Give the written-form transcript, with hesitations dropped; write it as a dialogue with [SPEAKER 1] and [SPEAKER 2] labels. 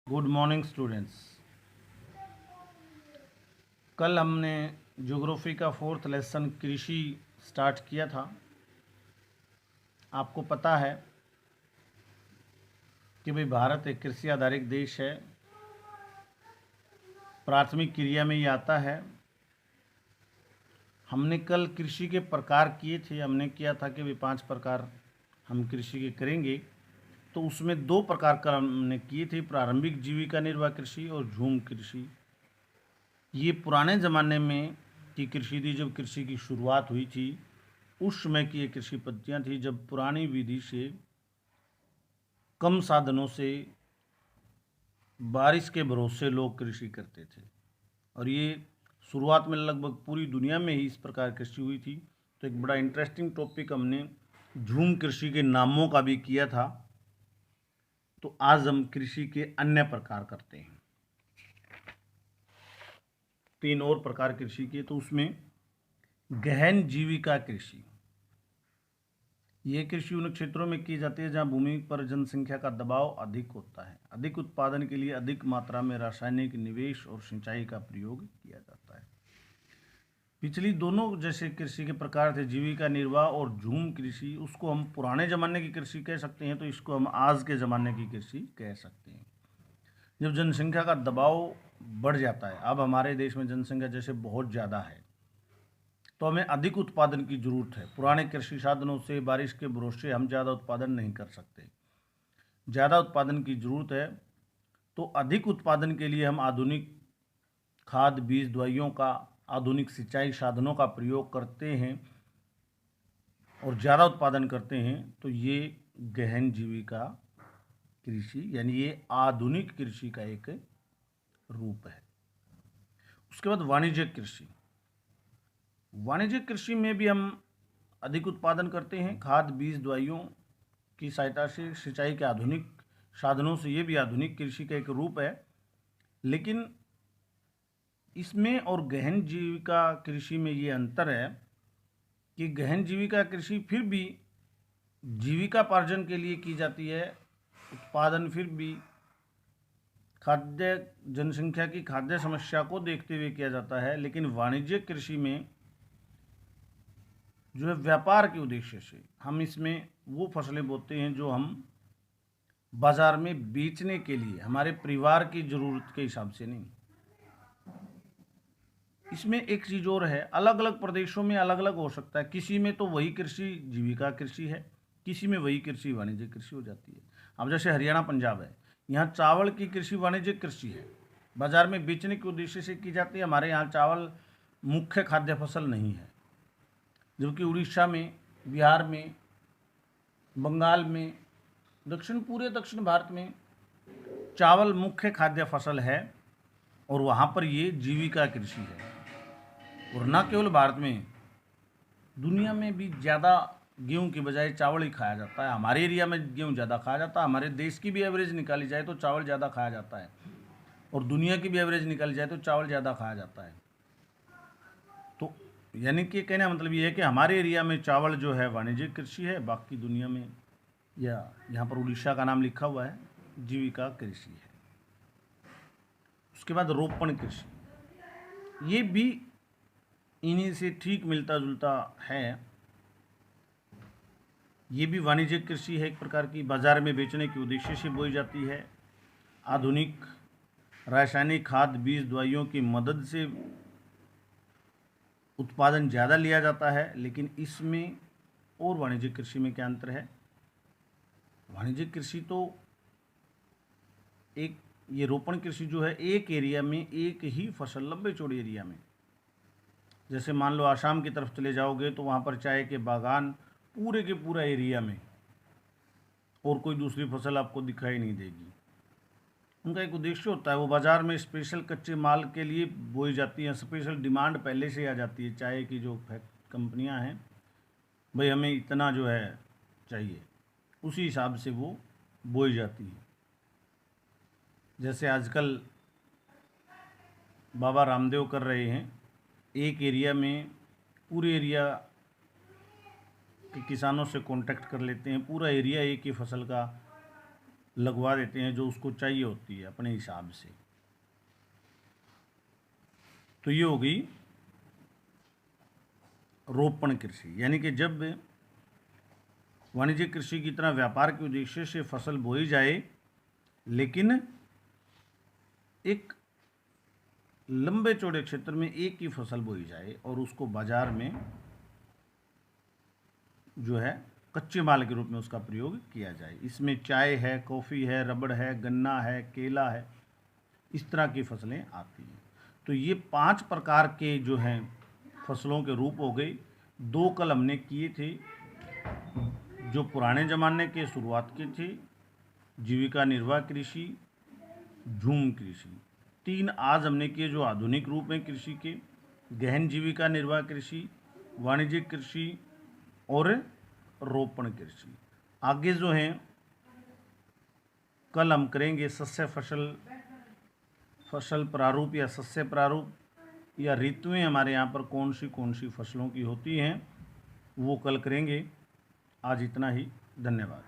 [SPEAKER 1] Good morning students. कल हमने geography का फोर्थ लेसन कृषि स्टार्ट किया था। आपको पता है कि भाई भारत एक कृषि आधारित देश है। प्राथमिक क्रिया में ये आता है। हमने कल कृषि के प्रकार किए थे। हमने किया था कि भाई 5 प्रकार हम कृषि के करेंगे। तो उसमें 2 प्रकार का हमने किए थे, प्रारंभिक जीविका निर्वाह कृषि और झूम कृषि। ये पुराने ज़माने में की कृषि थी, जब कृषि की शुरुआत हुई थी उस समय की ये कृषि पद्धतियाँ थी, जब पुरानी विधि से कम साधनों से बारिश के भरोसे लोग कृषि करते थे। और ये शुरुआत में लगभग पूरी दुनिया में ही इस प्रकार कृषि हुई थी। तो एक बड़ा इंटरेस्टिंग टॉपिक हमने झूम कृषि के नामों का भी किया था। तो आज हम कृषि के अन्य प्रकार करते हैं। 3 और प्रकार कृषि के। तो उसमें गहन जीविका कृषि, ये कृषि उन क्षेत्रों में की जाती है जहां भूमि पर जनसंख्या का दबाव अधिक होता है। अधिक उत्पादन के लिए अधिक मात्रा में रासायनिक निवेश और सिंचाई का प्रयोग किया जाता है। पिछली दोनों जैसे कृषि के प्रकार थे, जीविका निर्वाह और झूम कृषि, उसको हम पुराने ज़माने की कृषि कह सकते हैं। तो इसको हम आज के ज़माने की कृषि कह सकते हैं। जब जनसंख्या का दबाव बढ़ जाता है, अब हमारे देश में जनसंख्या जैसे बहुत ज़्यादा है, तो हमें अधिक उत्पादन की जरूरत है। पुराने कृषि साधनों से बारिश के भरोसे हम ज़्यादा उत्पादन नहीं कर सकते। ज़्यादा उत्पादन की जरूरत है, तो अधिक उत्पादन के लिए हम आधुनिक खाद, बीज, दवाइयों का, आधुनिक सिंचाई साधनों का प्रयोग करते हैं और ज़्यादा उत्पादन करते हैं। तो ये गहन जीविका कृषि यानी ये आधुनिक कृषि का एक रूप है। उसके बाद वाणिज्यिक कृषि। वाणिज्यिक कृषि में भी हम अधिक उत्पादन करते हैं। खाद, बीज, दवाइयों की सहायता से, सिंचाई के आधुनिक साधनों से, ये भी आधुनिक कृषि का एक रूप है। लेकिन इसमें और गहन जीविका कृषि में ये अंतर है कि गहन जीविका कृषि फिर भी जीविकापार्जन के लिए की जाती है। उत्पादन फिर भी खाद्य जनसंख्या की खाद्य समस्या को देखते हुए किया जाता है। लेकिन वाणिज्यिक कृषि में जो है व्यापार के उद्देश्य से हम इसमें वो फसलें बोते हैं जो हम बाजार में बेचने के लिए, हमारे परिवार की ज़रूरत के हिसाब से नहीं। इसमें एक चीज़ और है, अलग अलग प्रदेशों में अलग अलग हो सकता है। किसी में तो वही कृषि जीविका कृषि है, किसी में वही कृषि वाणिज्यिक कृषि हो जाती है। अब जैसे हरियाणा, पंजाब है, यहाँ चावल की कृषि वाणिज्यिक कृषि है, बाजार में बेचने के उद्देश्य से की जाती है। हमारे यहाँ चावल मुख्य खाद्य फसल नहीं है, जबकि उड़ीसा में, बिहार में, बंगाल में, पूरे दक्षिण भारत में चावल मुख्य खाद्य फसल है और वहाँ पर ये जीविका कृषि है। और न केवल भारत में, दुनिया में भी ज़्यादा गेहूं की बजाय चावल ही खाया जाता है। हमारे एरिया में गेहूं ज़्यादा खाया जाता है। हमारे देश की भी एवरेज निकाली जाए तो चावल ज़्यादा खाया जाता है, और दुनिया की भी एवरेज निकाली जाए तो चावल ज़्यादा खाया जाता है। तो यानी कि कहने का मतलब ये है कि हमारे एरिया में चावल जो है वाणिज्यिक कृषि है, बाकी दुनिया में, या यहाँ पर उड़ीसा का नाम लिखा हुआ है, जीविका कृषि है। उसके बाद रोपण कृषि, ये भी इन्हीं से ठीक मिलता जुलता है। ये भी वाणिज्यिक कृषि है एक प्रकार की, बाजार में बेचने के उद्देश्य से बोई जाती है। आधुनिक रासायनिक खाद, बीज, दवाइयों की मदद से उत्पादन ज़्यादा लिया जाता है। लेकिन इसमें और वाणिज्यिक कृषि में क्या अंतर है? वाणिज्यिक कृषि तो एक, ये रोपण कृषि जो है एक एरिया में एक ही फसल, लंबे चौड़े एरिया में, जैसे मान लो आसाम की तरफ चले जाओगे तो वहाँ पर चाय के बागान पूरे के पूरा एरिया में, और कोई दूसरी फसल आपको दिखाई नहीं देगी। उनका एक उद्देश्य होता है, वो बाज़ार में स्पेशल कच्चे माल के लिए बोई जाती हैं। स्पेशल डिमांड पहले से आ जाती है, चाय की जो कंपनियां हैं, भाई हमें इतना जो है चाहिए, उसी हिसाब से वो बोई जाती है। जैसे आजकल बाबा रामदेव कर रहे हैं, एक एरिया में पूरे एरिया के किसानों से कांटेक्ट कर लेते हैं, पूरा एरिया एक ही फसल का लगवा देते हैं जो उसको चाहिए होती है अपने हिसाब से। तो ये हो गई रोपण कृषि, यानी कि जब वाणिज्यिक कृषि की तरह व्यापार के उद्देश्य से फसल बोई जाए, लेकिन एक लंबे चौड़े क्षेत्र में एक ही फसल बोई जाए और उसको बाजार में जो है कच्चे माल के रूप में उसका प्रयोग किया जाए। इसमें चाय है, कॉफ़ी है, रबड़ है, गन्ना है, केला है, इस तरह की फसलें आती हैं। तो ये 5 प्रकार के जो हैं फसलों के रूप हो गए। 2 कल हमने किए थे जो पुराने ज़माने के शुरुआत के थे, जीविका निर्वाह कृषि, झूम कृषि। 3 आज हमने किए जो आधुनिक रूप हैं कृषि के, गहन जीविका निर्वाह कृषि, वाणिज्यिक कृषि और रोपण कृषि। आगे जो हैं कल हम करेंगे सस्य फसल प्रारूप या सस्य प्रारूप, या ऋतुएं हमारे यहाँ पर कौन सी फसलों की होती हैं, वो कल करेंगे। आज इतना ही, धन्यवाद।